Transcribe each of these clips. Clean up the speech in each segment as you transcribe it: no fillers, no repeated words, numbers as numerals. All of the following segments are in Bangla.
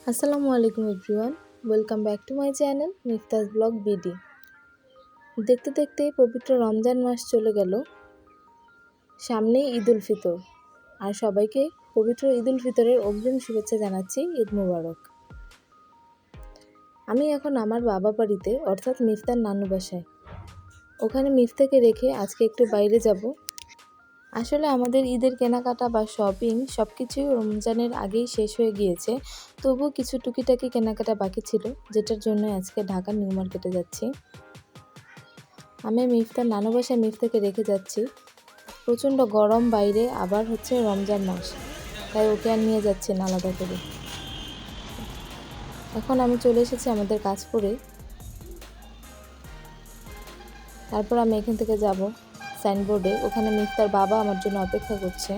আসসালামু আলাইকুম everyone, welcome back to my channel Miftaj vlog BD. দেখতে দেখতে পবিত্র রমজান মাস চলে গেল, সামনেই ঈদ উল ফিতর। আর সবাইকে পবিত্র ঈদ উল ফিতরের অগ্রিম শুভেচ্ছা জানাচ্ছি, ঈদ মুবারক। আমি এখন আমার বাবা বাড়িতে অর্থাৎ মিফতার নানু বাসায়। ওখানে মিফতাকে রেখে আজকে একটু বাইরে যাব। আসলে আমাদের ঈদের কেনাকাটা বা শপিং সব কিছুই রমজানের আগেই শেষ হয়ে গিয়েছে, তবুও কিছু টুকিটাকি কেনাকাটা বাকি ছিল, যেটার জন্য আজকে ঢাকার নিউ মার্কেটে যাচ্ছি। আমি মিফতার নানু বাসায় মিফতাকে রেখে যাচ্ছি। প্রচণ্ড গরম বাইরে, আবার হচ্ছে রমজান মাস, তাই ওকে আর নিয়ে যাচ্ছি না আলাদা করে। এখন আমি চলে এসেছি আমাদের কাজপুরে। তারপর আমি এখান থেকে যাব সাইনবোর্ডে, ওখানে মিফতার বাবা আমার জন্য অপেক্ষা করছে।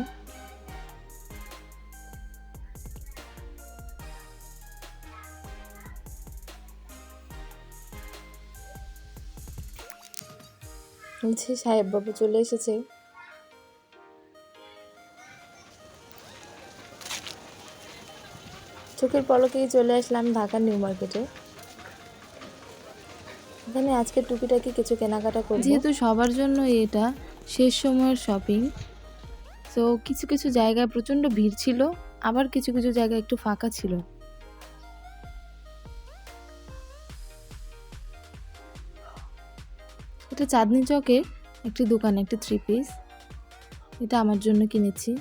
সাহেব বাবু চলে এসেছে। চোখের পলকেই চলে আসলাম ঢাকার নিউ মার্কেটে। এখানে আজকে টুকিটাকি কিছু কেনাকাটা করব, যেহেতু সবার জন্য এটা শেষ সময়ের শপিং। তো কিছু কিছু জায়গায় প্রচণ্ড ভিড় ছিল, আবার কিছু কিছু জায়গায় একটু ফাঁকা ছিল। এটা চাঁদনি চকে একটি দোকান, একটি 3 পিস, এটা আমার জন্য কিনেছি।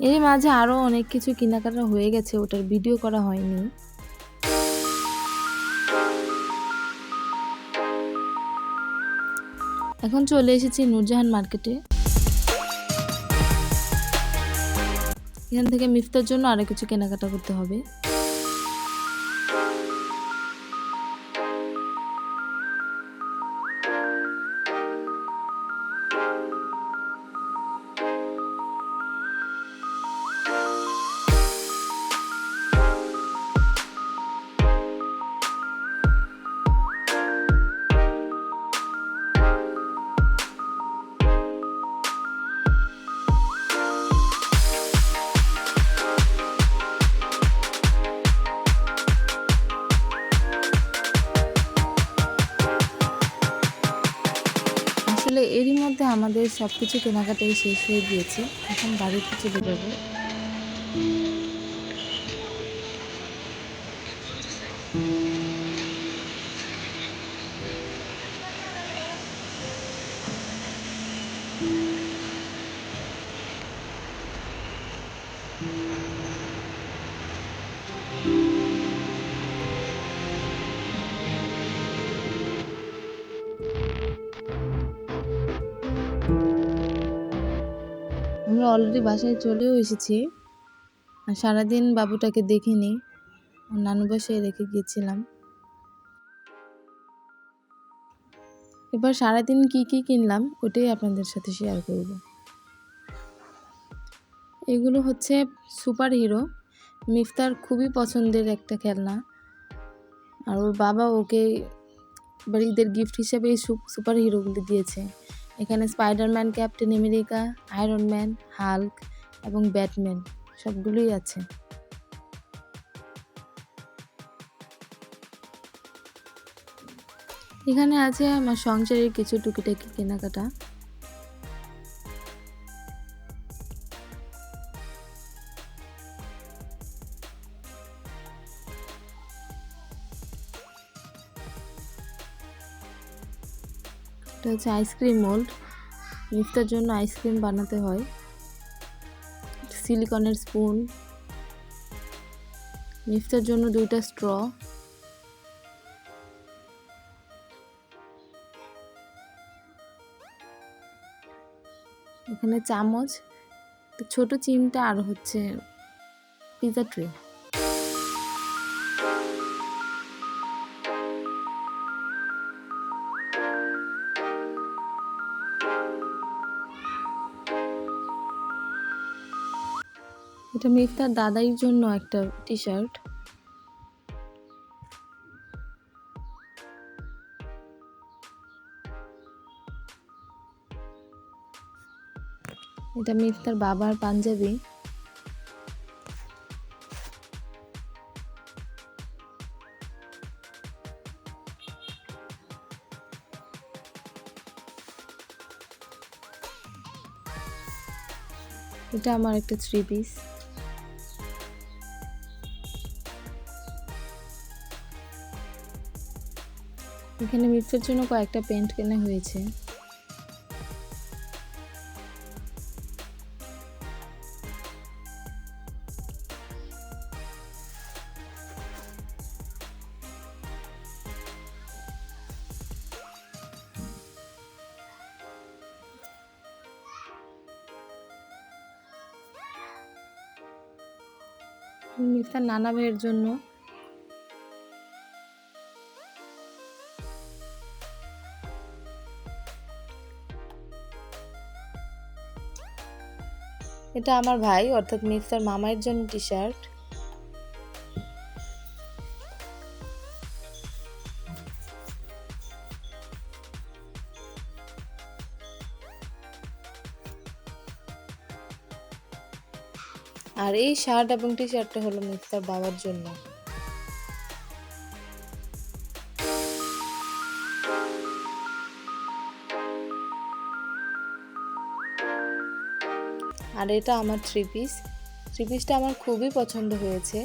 এর মাঝে আরও অনেক কিছু কেনাকাটা হয়ে গেছে, ওটার ভিডিও করা হয়নি। এখন চলে এসেছি নূরজাহান মার্কেটে। এখান থেকে মিফতার জন্য আরও কিছু কেনাকাটা করতে হবে। আসলে এরই মধ্যে আমাদের সব কিছু কেনাকাটাই শেষ হয়ে গিয়েছে, এখন বাড়িতে চলে যাবো। আমরা অলরেডি বাসায় চলেও এসেছি। আর সারাদিন বাবুটাকে দেখিনি, নানু বাসায় রেখে গিয়েছিলাম। এবার সারাদিন কি কি কিনলাম ওটাই আপনাদের সাথে শেয়ার করব। এগুলো হচ্ছে সুপার হিরো, মিফতার খুবই পছন্দের একটা খেলনা। আর ওর বাবা ওকে এবার ঈদের গিফট হিসেবে এই সুপার হিরোগুলো দিয়েছে। এখানে Spiderman, captain America, iron man, Hulk এবং ব্যাটম্যান সবগুলোই আছে। এখানে আছে আমার সংসারের কিছু টুকিটাকি কেনাকাটা। এটা হচ্ছে আইসক্রিম মোল্ড, মিফতার জন্য আইসক্রিম বানাতে হয়। সিলিকনের স্পুন, মিফতার জন্য 2টা স্ট্র, এখানে চামচ, ছোট চিমটা, আর হচ্ছে পিজা ট্রে। এটা মিফতার দাদাইয়ের জন্য একটা টি শার্ট। এটা মিফতার বাবার পাঞ্জাবি। এটা আমার একটা 3 পিস। এখানে মিফতার জন্য কয়েকটা প্যান্ট কেনা হয়েছে। মিফতার নানা ভাইয়ের জন্য এটা আমার ভাই অর্থাৎ মিফতার মামার জন্য টি শার্ট। আর এই শার্ট এবং টি শার্টটা হলো মিফতার বাবার জন্য। আর এটা আমার 3 পিস। 3 পিসটা আমার খুবই পছন্দ হয়েছে।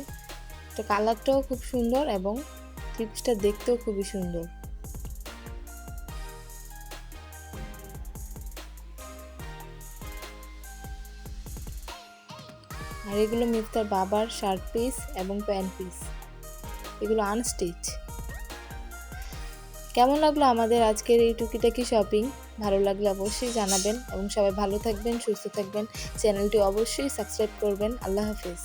তো কালারটাও খুব সুন্দর এবং 3 পিসটা দেখতেও খুবই সুন্দর। আর এগুলো মিফতার বাবার শার্ট পিস এবং প্যান্ট পিস, এগুলো আনস্টিচ। কেমন লাগলো আমাদের আজকের এই টুকিটাকি শপিং? ভালো লাগলে অবশ্যই জানাবেন এবং সবাই ভালো থাকবেন, সুস্থ থাকবেন। চ্যানেলটি অবশ্যই সাবস্ক্রাইব করবেন। আল্লাহ হাফেজ।